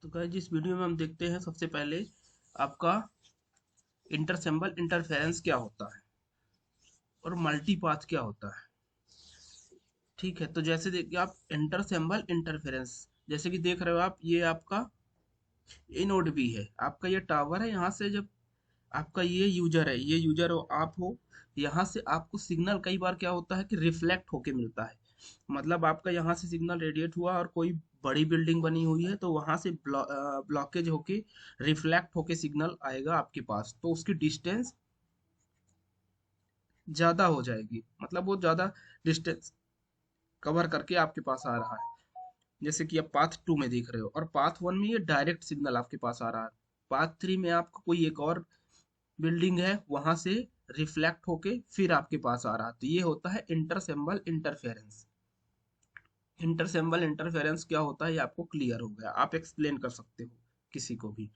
तो गाइस जिस वीडियो में हम देखते हैं सबसे पहले आपका इंटरसेम्बल इंटरफेरेंस क्या होता है और मल्टीपाथ क्या होता है। ठीक है, तो जैसे देखिए आप इंटरसेम्बल इंटरफेरेंस जैसे कि देख रहे हो आप, ये आपका ए नोड बी है, आपका ये टावर है। यहाँ से जब आपका ये यूजर है, ये यूजर हो आप हो, यहाँ से आपको सिग्नल कई बार क्या होता है कि रिफ्लेक्ट होके मिलता है। मतलब आपका यहाँ से सिग्नल रेडिएट हुआ और कोई बड़ी बिल्डिंग बनी हुई है तो वहां से ब्लॉकेज होके रिफ्लेक्ट होके सिग्नल आएगा आपके पास, तो उसकी डिस्टेंस ज्यादा हो जाएगी, मतलब वो ज्यादा डिस्टेंस कवर करके आपके पास आ रहा है। जैसे कि आप पाथ 2 में देख रहे हो और पाथ 1 में ये डायरेक्ट सिग्नल आपके पास आ रहा है। पाथ 3 में आपको कोई एक और बिल्डिंग है, वहां से रिफ्लेक्ट होके फिर आपके पास आ रहा है, तो ये होता है इंटरसेम्बल इंटरफेरेंस। इंटरसेम्बल इंटरफेरेंस क्या होता है ये आपको क्लियर हो गया, आप एक्सप्लेन कर सकते हो किसी को भी।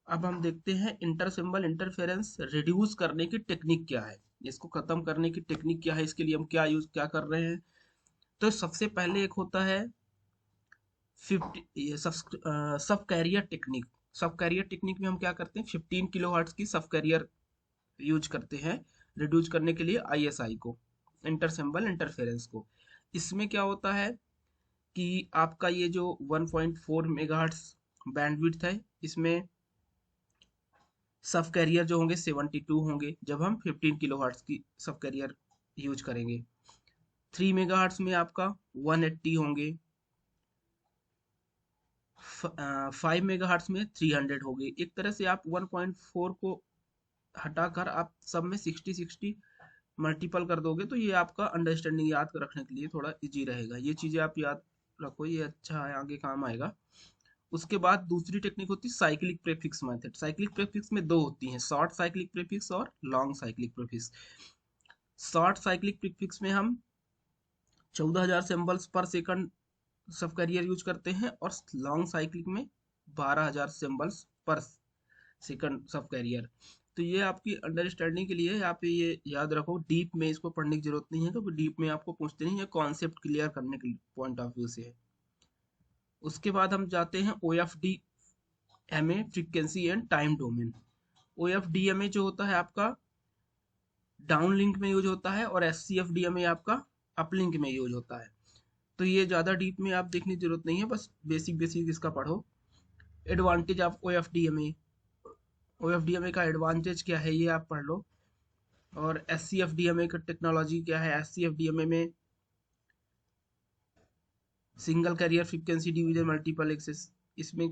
अब हम देखते हैं इंटरसिंबल इंटरफेरेंस रिड्यूस करने की टेक्निक क्या है, इसको खत्म करने की टेक्निक क्या है, इसके लिए हम क्या कर रहे हैं। तो सबसे पहले एक होता है 50 ये सब कैरियर टेक्निक। सब कैरियर टेक्निक में हम क्या करते हैं, 15 किलो हर्ट्ज की सब कैरियर यूज करते हैं रिड्यूस करने के लिए आईएसआई को, इंटरसिंबल इंटरफेरेंस को। इसमें क्या होता है कि आपका ये जो 1.4 मेगाहर्ट्ज बैंडविड्थ है, इसमें सब कैरियर जो होंगे 72 होंगे जब हम 15 किलो हर्ट्ज की सब कैरियर यूज करेंगे। 3 मेगा हर्ट्ज में आपका 180 होंगे, 5 मेगा हर्ट्ज में 300 होंगे। एक तरह से आप 1.4 को हटाकर आप सब में 60-60 मल्टीपल कर दोगे तो ये आपका अंडरस्टैंडिंग याद रखने के लिए थोड़ा इजी रहेगा। ये चीज़ें आप याद रखो, ये अच्छा है, आगे काम आएगा। उसके बाद दूसरी टेक्निक होती है cyclic prefix method. Cyclic prefix में दो होती हैं, शॉर्ट साइक्लिक प्रीफिक्स और long cyclic prefix. Short cyclic prefix में हम 14,000 सिंबल्स पर सेकंड सब कैरियर यूज करते हैं और लॉन्ग साइक्लिक में 12,000 सिंबल्स पर सेकंड सब कैरियर। तो ये आपकी अंडरस्टैंडिंग के लिए है, आप ये याद रखो, डीप में इसको पढ़ने की जरूरत नहीं है क्योंकि डीप में आपको पूछते नहीं है, कॉन्सेप्ट क्लियर करने के पॉइंट ऑफ व्यू से है। उसके बाद हम जाते हैं O F D M A, frequency and time domain. O F D M A जो होता है आपका डाउन लिंक में यूज होता है और S C F D M A आपका अप लिंक में यूज होता है। तो ये ज़्यादा डीप में आप देखने की जरूरत नहीं है, बस बेसिक बेसिक इसका पढ़ो। Advantage of O F D M A, O F D M A का एडवांटेज क्या है ये आप पढ़ लो। और S C F D M A का टेक्नोलॉजी क्या है, S C F D M A में single carrier frequency division multiple access, इसमें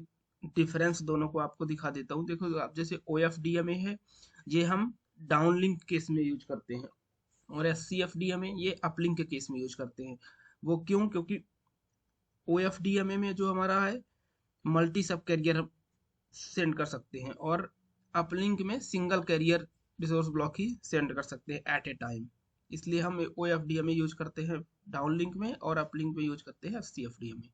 डिफरेंस दोनों को आपको दिखा देता हूँ। देखो आप जैसे O F D M A है, ये हम डाउन लिंक केस में यूज करते हैं और S C F D M A ये अपलिंक के केस में यूज करते हैं। वो क्यों, क्योंकि O F D M A में जो हमारा है मल्टी सब कैरियर सेंड कर सकते हैं और अपलिंक में सिंगल कैरियर रिसोर्स ब्लॉक ही सेंड कर सकते हैं एट ए टाइम। इसलिए हम O F D M A use करते हैं डाउन लिंक में और अपलिंक में यूज करते हैं C F D M A.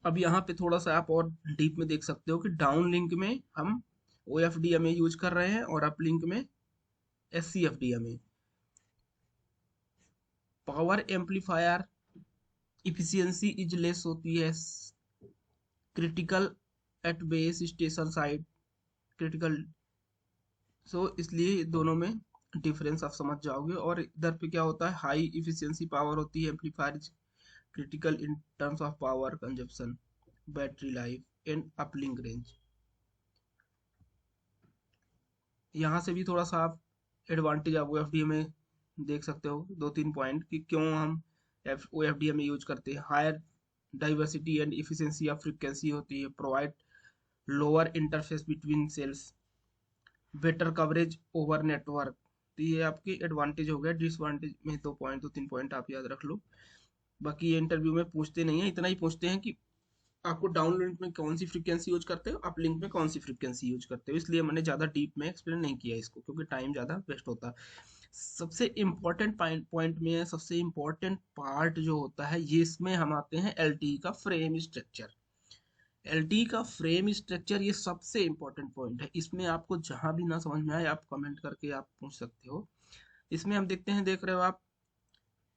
अब यहाँ पे थोड़ा सा आप और डीप में देख सकते हो कि डाउन लिंक में हम O F D M A use कर रहे हैं और अपलिंक में S C F D M A. Power amplifier efficiency is less होती है, critical at base station side, critical. So इसलिए दोनों में डिफरेंस आप समझ जाओगे। और इधर पे क्या होता है, हाई इफिशियंसी पावर होती है amplifier, critical in terms of power consumption, battery life and uplink range. यहाँ से भी थोड़ा सा आप एडवांटेज आप ओ एफ डी में देख सकते हो, दो तीन पॉइंट कि क्यों हम ओ एफ डी में यूज करते हैं। Higher diversity and efficiency of frequency होती है, provide lower interface between cells, better coverage over network. तो ये आपके एडवांटेज हो गया। डिसवांटेज में दो तीन पॉइंट आप याद रख लो। बाकी ये इंटरव्यू में पूछते नहीं है, इतना ही पूछते हैं कि आपको डाउन लिंक में कौन सी फ्रीक्वेंसी यूज करते हो, अप लिंक में कौन सी फ्रीक्वेंसी यूज करते हो। इसलिए मैंने ज़्यादा डीप में एक्सप्लेन नहीं किया इसको क्योंकि टाइम ज़्यादा वेस्ट होता है। सबसे इम्पोर्टेंट पॉइंट में है, सबसे इम्पोर्टेंट पार्ट जो होता है ये, इसमें हम आते हैं एल का फ्रेम स्ट्रक्चर। एल का फ्रेम स्ट्रक्चर ये सबसे इम्पोर्टेंट पॉइंट है। इसमें आपको जहां भी ना समझ में आए आप कमेंट करके आप पूछ सकते हो। इसमें हम देखते हैं, देख रहे हो आप,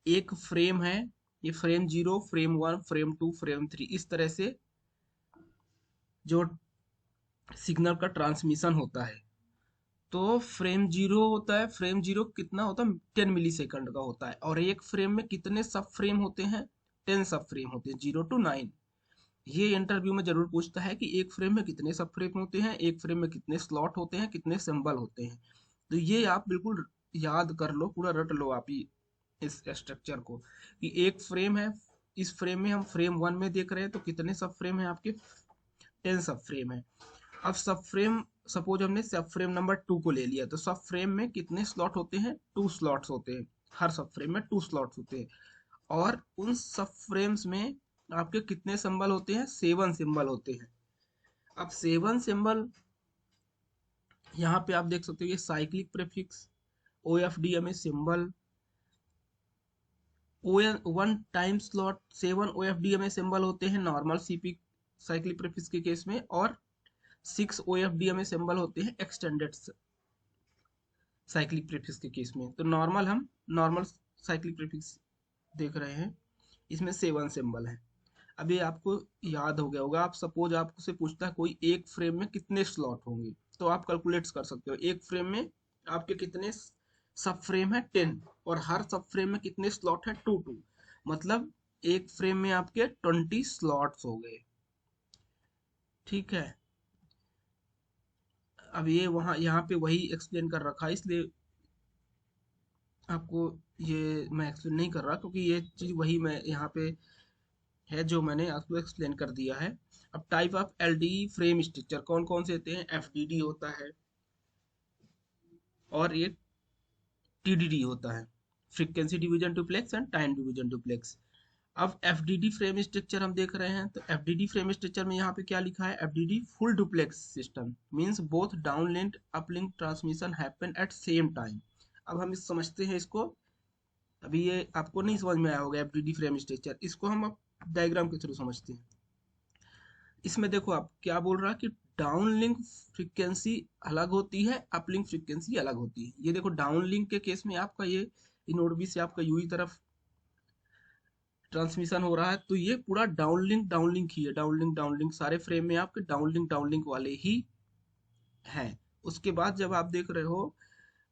एक फ्रेम है, ये फ्रेम 0, फ्रेम 1, फ्रेम 2, फ्रेम 3, इस तरह से जो सिग्नल का ट्रांसमिशन होता है। तो फ्रेम जीरो होता है, फ्रेम जीरो कितना होता है, 10 मिली सेकंड का होता है। और एक फ्रेम में कितने सब फ्रेम होते हैं, 10 सब फ्रेम होते हैं, 0 to 9। ये इंटरव्यू में जरूर पूछता है कि एक फ्रेम में कितने सब फ्रेम होते हैं, एक फ्रेम में कितने स्लॉट होते हैं, कितने सिंबल होते हैं। तो ये आप बिल्कुल याद कर लो, पूरा रट लो आप ही इस स्ट्रक्चर को, कि एक फ्रेम है, इस फ्रेम में हम फ्रेम 1 में देख रहे हैं तो कितने सब फ्रेम है आपके, 10 सब फ्रेम है। अब सब फ्रेम, सपोज हमने सब फ्रेम नंबर 2 को ले लिया, तो सब फ्रेम में कितने स्लॉट होते हैं, 2 स्लॉट्स होते हैं। हर सब फ्रेम में 2 स्लॉट्स होते हैं। और उन सब फ्रेम्स में आपके कितने सिंबल होते हैं, 7 सिंबल होते हैं। अब 7 सिंबल यहाँ पे आप देख सकते हो, ये cyclic prefix, O F D M A symbol, O one time slot, 7 OFDMA symbol होते हैं नॉर्मल सीपी साइक्लिक प्रीफिक्स के केस में, और 6 OFDMA सिंबल होते हैं एक्सटेंडेड साइक्लिक प्रीफिक्स के केस में। तो हम नॉर्मल साइक्लिक प्रीफिक्स देख रहे हैं, इसमें 7 सिंबल है। अभी आपको याद हो गया होगा, आप सपोज आपसे पूछता है कोई एक फ्रेम में कितने स्लॉट होंगे, तो आप कैलकुलेट कर सकते हो। एक फ्रेम में आपके कितने सब फ्रेम है, 10, और हर सब फ्रेम में कितने स्लॉट है, 2 2। मतलब एक फ्रेम में आपके 20 स्लॉट्स हो गए। ठीक है। अब ये वहाँ यहाँ पे वही एक्सप्लेन कर रखा है, इसलिए आपको ये मैं एक्सप्लेन नहीं कर रहा, क्योंकि ये चीज़ वही मैं यहाँ पे है जो मैंने आपको एक्सप्लेन कर दिया है। अब type of LDE frame structure कौन कौन से होते हैं, एफडीडी होता है और ये टीडीडी होता है, frequency division duplex and time division duplex. अब एफडीडी फ्रेम स्ट्रक्चर हम देख रहे हैं, तो एफडीडी फ्रेम स्ट्रक्चर में यहाँ पे क्या लिखा है, FDD full duplex system means both downlink uplink transmission happen at same time. अब हम इस समझते हैं इसको। अभी ये आपको नहीं समझ में आया होगा एफडीडी फ्रेम स्ट्रक्चर, इसको हम अब डायग्राम के थ्रू समझते हैं। इसमें देखो आप क्या बोल रहा है कि डाउन लिंक फ्रीक्वेंसी अलग होती है, अपलिंक फ्रीक्वेंसी अलग होती है। ये देखो डाउन लिंक के केस में आपका ये नोड बी से आपका यूई तरफ ट्रांसमिशन हो रहा है, तो ये पूरा डाउन लिंक ही है, डाउन लिंक सारे फ्रेम में आपके डाउन लिंक वाले ही हैं। उसके बाद जब आप देख रहे हो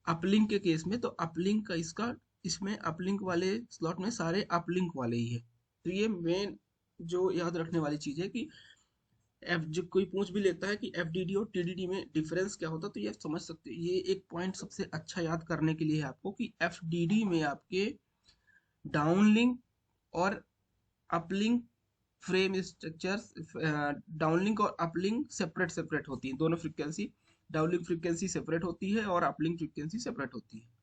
अपलिंक के केस में, तो अपलिंक का इसका, इसमें अपलिंक वाले स्लॉट में सारे अपलिंक वाले ही है। तो ये मेन जो याद रखने वाली चीज है कि एफ, जब कोई पूछ भी लेता है कि एफडीडी और टीडीडी में डिफरेंस क्या होता है, तो ये समझ सकते हैं। ये एक पॉइंट सबसे अच्छा याद करने के लिए है आपको, कि एफडीडी में आपके डाउनलिंक और अपलिंक फ्रेम स्ट्रक्चर्स, डाउनलिंक और अपलिंक सेपरेट सेपरेट होती है, दोनों फ्रीक्वेंसी, डाउनलिंक फ्रीक्वेंसी सेपरेट होती है और अपलिंक फ्रीक्वेंसी सेपरेट होती है।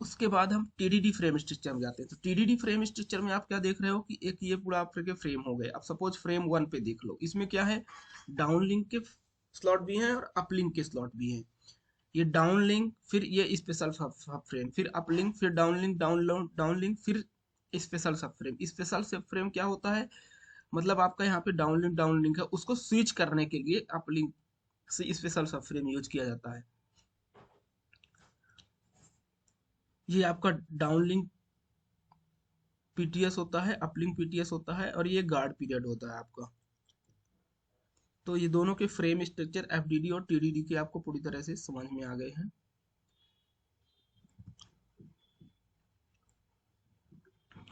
उसके बाद हम टीडीडी फ्रेम स्ट्रक्चर में जाते हैं। तो टीडीडी फ्रेम स्ट्रक्चर में आप क्या देख रहे हो कि एक ये पूरा आपके फ्रेम हो गए। अब सपोज फ्रेम 1 पे देख लो, इसमें क्या है, डाउनलिंक के स्लॉट भी हैं और अपलिंक के स्लॉट भी हैं। ये डाउनलिंक, फिर ये स्पेशल सब फ्रेम, फिर अपलिंक, फिर डाउनलिंक, डाउनलिंक, फिर स्पेशल सब फ्रेम। स्पेशल सब फ्रेम क्या होता है, मतलब आपका यहाँ पे डाउनलिंक है, उसको स्विच करने के लिए अपलिंक से स्पेशल सब फ्रेम यूज किया जाता है। ये आपका डाउनलिंक पीटीएस होता है, अपलिंक पीटीएस होता है, और ये गार्ड पीरियड होता है आपका। तो ये दोनों के फ्रेम स्ट्रक्चर एफडीडी और टीडीडी के आपको पूरी तरह से समझ में आ गए हैं।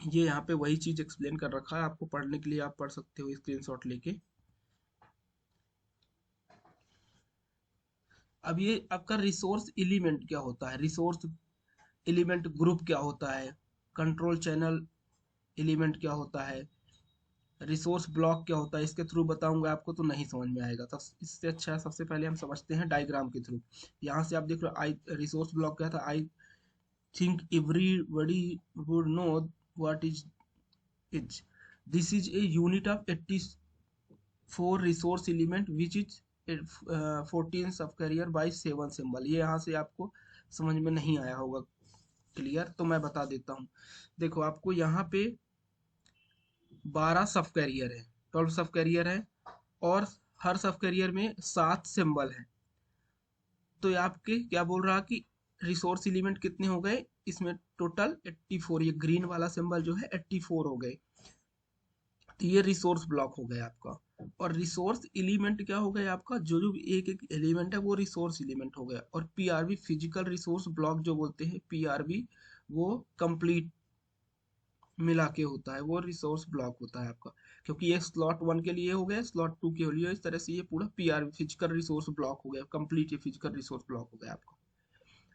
ये यहाँ पे वही चीज एक्सप्लेन कर रखा है, आपको पढ़ने के लिए आप पढ़ सकते हो स्क्रीनशॉट लेके। अब ये आपका रिसोर्स एलिमेंट क्या होता है, रिसोर्स एलिमेंट ग्रुप क्या होता है, कंट्रोल चैनल एलिमेंट क्या होता है, रिसोर्स ब्लॉक क्या होता है, इसके थ्रू बताऊंगा आपको तो नहीं समझ में आएगा। तो इससे अच्छा है सबसे पहले हम समझते हैं डायग्राम के थ्रू। यहाँ से आप देख रहे हो, आई रिसोर्स ब्लॉक क्या था, I think everybody would know what is is this is a unit of 84 resource element which is 14 सब कैरियर बाई 7 सिंबल। ये यहाँ से आपको समझ में नहीं आया होगा क्लियर, तो मैं बता देता हूँ। देखो आपको यहाँ पे 12 सब कैरियर है, 12 सब कैरियर है, और हर सब कैरियर में 7 सिंबल है। तो ये आपके क्या बोल रहा कि रिसोर्स एलिमेंट कितने हो गए, इसमें टोटल 84, ये ग्रीन वाला सिंबल जो है 84 हो गए। तो ये रिसोर्स ब्लॉक हो गया आपका। और रिसोर्स एलिमेंट क्या हो गया आपका, जो जो एक एक एलिमेंट है वो रिसोर्स एलिमेंट हो गया। और पीआरबी फिजिकल रिसोर्स ब्लॉक जो बोलते हैं पीआरबी, वो कंप्लीट मिला के होता है, वो रिसोर्स ब्लॉक होता है आपका। क्योंकि ये स्लॉट वन के लिए हो गया, स्लॉट टू के लिए, इस तरह से ये पूरा पीआर फिजिकल रिसोर्स ब्लॉक हो गया, कंप्लीट ये फिजिकल रिसोर्स ब्लॉक हो गया आपका।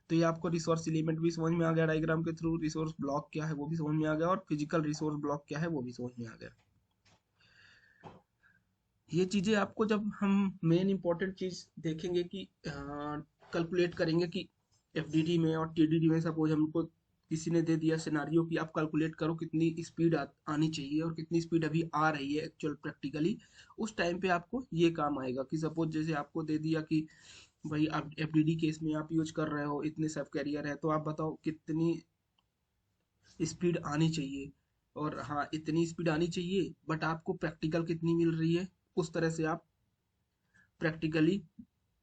तो ये आपको रिसोर्स एलिमेंट भी समझ में आ गया डायग्राम के थ्रू, रिसोर्स ब्लॉक क्या है वो भी समझ में आ गया, और फिजिकल रिसोर्स ब्लॉक क्या है वो भी समझ में आ गया। ये चीजें आपको जब हम मेन इंपॉर्टेंट चीज देखेंगे कि कैलकुलेट करेंगे कि एफडीडी में और टीडीडी में, सपोज हमको किसी ने दे दिया सिनारियो कि आप कैलकुलेट करो कितनी स्पीड आनी चाहिए और कितनी स्पीड अभी आ रही है एक्चुअल प्रैक्टिकली, उस टाइम पे आपको ये काम आएगा। कि सपोज जैसे आपको दे दिया कि भाई आप एफडीडी केस में आप यूज कर रहे हो, इतने सब कैरियर है, तो आप बताओ कितनी स्पीड आनी चाहिए। और हाँ, इतनी स्पीड आनी चाहिए, बट आपको प्रैक्टिकल कितनी मिल रही है, उस तरह से आप प्रैक्टिकली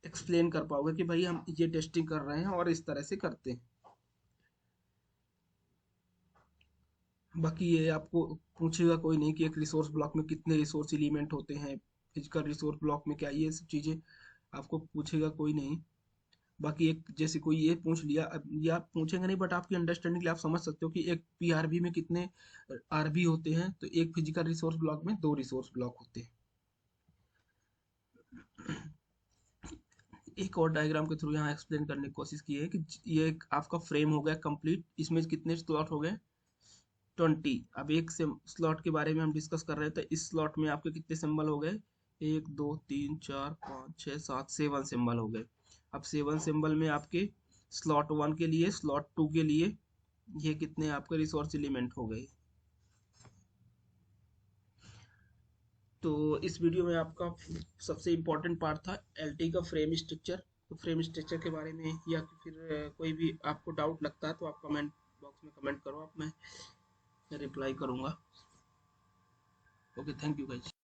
एक्सप्लेन कर पाओगे कि भाई हम ये टेस्टिंग कर रहे हैं और इस तरह से करते हैं। बाकी ये आपको पूछेगा कोई नहीं कि एक रिसोर्स ब्लॉक में कितने रिसोर्स एलिमेंट होते हैं, फिजिकल रिसोर्स ब्लॉक में क्या, ये सब चीज़ें आपको पूछेगा कोई नहीं। बाकी एक जैसे कोई ये पूछ लिया, अब ये आप पूछेंगे नहीं, बट आपकी अंडरस्टैंडिंग के लिए आप समझ सकते हो कि एक पीआरबी में कितने आरबी होते हैं, तो एक फिजिकल रिसोर्स ब्लॉक में दो रिसोर्स ब्लॉक होते हैं। एक और डायग्राम के थ्रू यहाँ एक्सप्लेन करने की कोशिश की है कि ये एक आपका फ्रेम हो गया कंप्लीट, इसमें कितने स्लॉट हो गए, 20। अब एक से स्लॉट के बारे में हम डिस्कस कर रहे थे, इस स्लॉट में आपके कितने सिंबल हो गए, 1 2 3 4 5 6 7 7 सिंबल हो गए। अब 7 सिंबल में आपके स्लॉट वन के लिए, स्लॉट टू के लिए ये कितने आपके रिसोर्स एलिमेंट हो गए। तो इस वीडियो में आपका सबसे इम्पोर्टेंट पार्ट था एलटी का फ्रेम स्ट्रक्चर। तो फ्रेम स्ट्रक्चर के बारे में या फिर कोई भी आपको डाउट लगता है तो आप कमेंट बॉक्स में कमेंट करो, आप मैं रिप्लाई करूँगा। Okay, thank you guys.